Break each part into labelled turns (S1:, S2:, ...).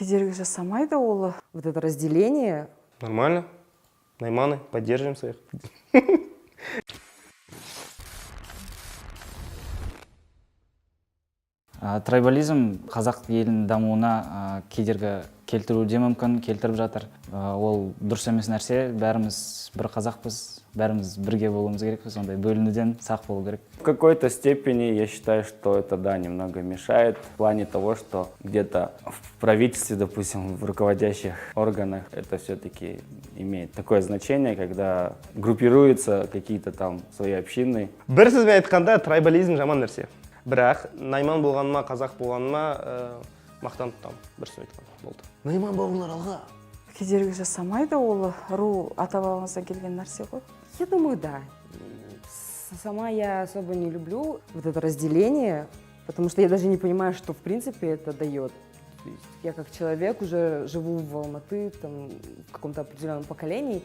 S1: Кедергі жасамайды ол.
S2: Вот это разделение.
S3: Нормально. Найманы, поддерживаем своих.
S4: Трайбализм қазақ елінің дамуына кедергі келтіруі де мүмкін, келтіріп жатыр. Ол дұрыс емес нәрсе, бәріміз бір қазақпыз, бәріміз бірге болуымыз керек, сондай бөлінуден сақ болу керек.
S5: В какой-то степени я считаю, что это, да, немного мешает в плане того, что где-то в правительстве, допустим, в руководящих органах это все-таки имеет такое значение, когда группируются какие-то там свои общины.
S3: Бір сөзбен айтқанда, трайбализм жаман нәрсе. Бірақ найман болғаныма, қазақ болғаныма мақтан тұтамын. Бір сөз айтқанда болды. Найман болыңдар алға.
S1: Кедергі жасамайды ол. Ру ата-бабамыздан келген нәрсе ғой.
S2: Я думаю, да. Сама я особо не люблю вот это разделение, потому что я даже не понимаю, что в принципе это дает. То есть я как человек уже живу в Алматы, там, в каком-то определенном поколении,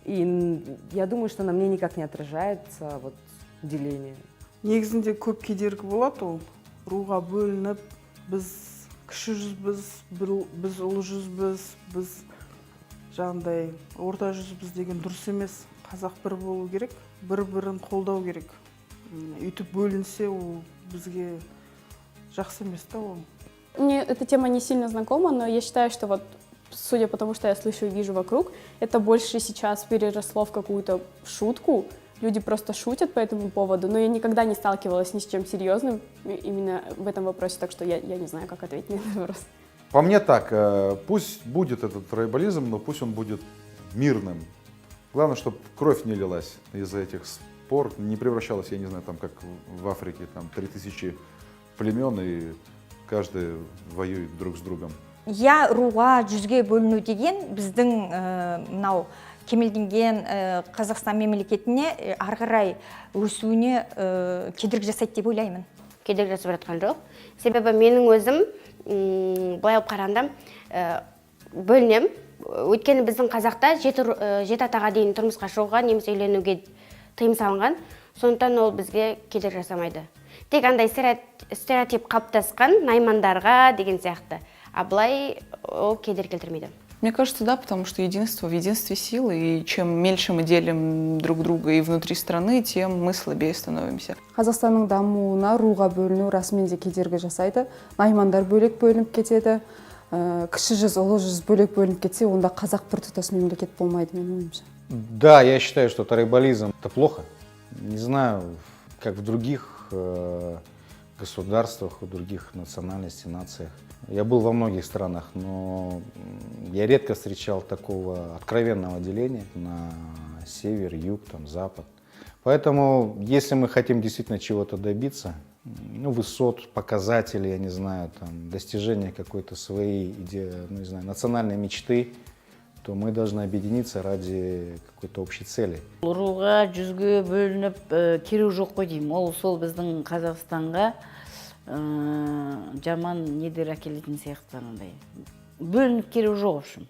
S2: и я думаю, что на мне никак не отражается вот деление.
S1: Негізінде көп кедергі болады ол. Руға бөлініп, біз кіші жүзбіз, біз ұлы жүзбіз, біз жаңағыдай орта жүзбіз деген дұрыс емес. Қазақ бір болу керек, бір-бірін қолдау керек. Үйтіп бөлінсе, ол бізге жақсы емес та ол.
S6: Мне эта тема не сильно знакома, но я считаю, что вот, судя по тому, что я слышу и вижу вокруг, это больше сейчас переросло в какую-то шутку. Люди просто шутят по этому поводу, но я никогда не сталкивалась ни с чем серьезным именно в этом вопросе, так что я не знаю, как ответить на этот вопрос.
S7: По мне так, пусть будет этот трайбализм, но пусть он будет мирным. Главное, чтобы кровь не лилась из-за этих спор, не превращалась, я не знаю, там как в Африке, там 3000 племен и каждый воюет друг с другом.
S8: Я руға жүзге бөліну деген біздің мынау кемелденген Қазақстан мемлекетіне ары қарай өсуіне кедергі жасайды деп ойлаймын.
S9: Кедергі жасап жатқан жоқ. Себебі менің өзім былай алып қарағанда бөлінем. Өйткені біздің қазақта жеті атаға дейін тұрмысқа шығуға немесе үйленуге тыйым салынған. Сондықтан ол бізге кедергі жасамайды. Тек андай стереотип қалыптасқан наймандарға деген сияқты. А былай ол кедергі келтірмейді.
S10: Мне кажется, да, потому что единство в единстве силы, и чем меньше мы делим друг друга и внутри страны, тем мы слабее становимся.
S6: Қазақстанның дамуына руға бөліну расымен де кедергі жасайды. Наймандар бөлек бөлініп кетеді, кіші жүз, ұлы жүз бөлек бөлініп кетсе, онда қазақ біртұтас мемлекет болмайды, менің ойымша.
S11: Да, я считаю, что трайбализм это плохо. Не знаю, как в других государствах, в других национальностях, нациях. Я был во многих странах, но я редко встречал такого откровенного деления на север, юг, там, запад. Поэтому, если мы хотим действительно чего-то добиться, ну, высот, показателей, я не знаю, там, достижения какой-то своей ну, не знаю, национальной мечты, то мы должны объединиться ради какой-то общей цели.
S12: Руға жүзге бөлініп керу жоқ қой деймін. Ол сол біздің Қазақстанға жаман недер әкелетін сияқты андай. Бөлініп керу жоқ, в общем.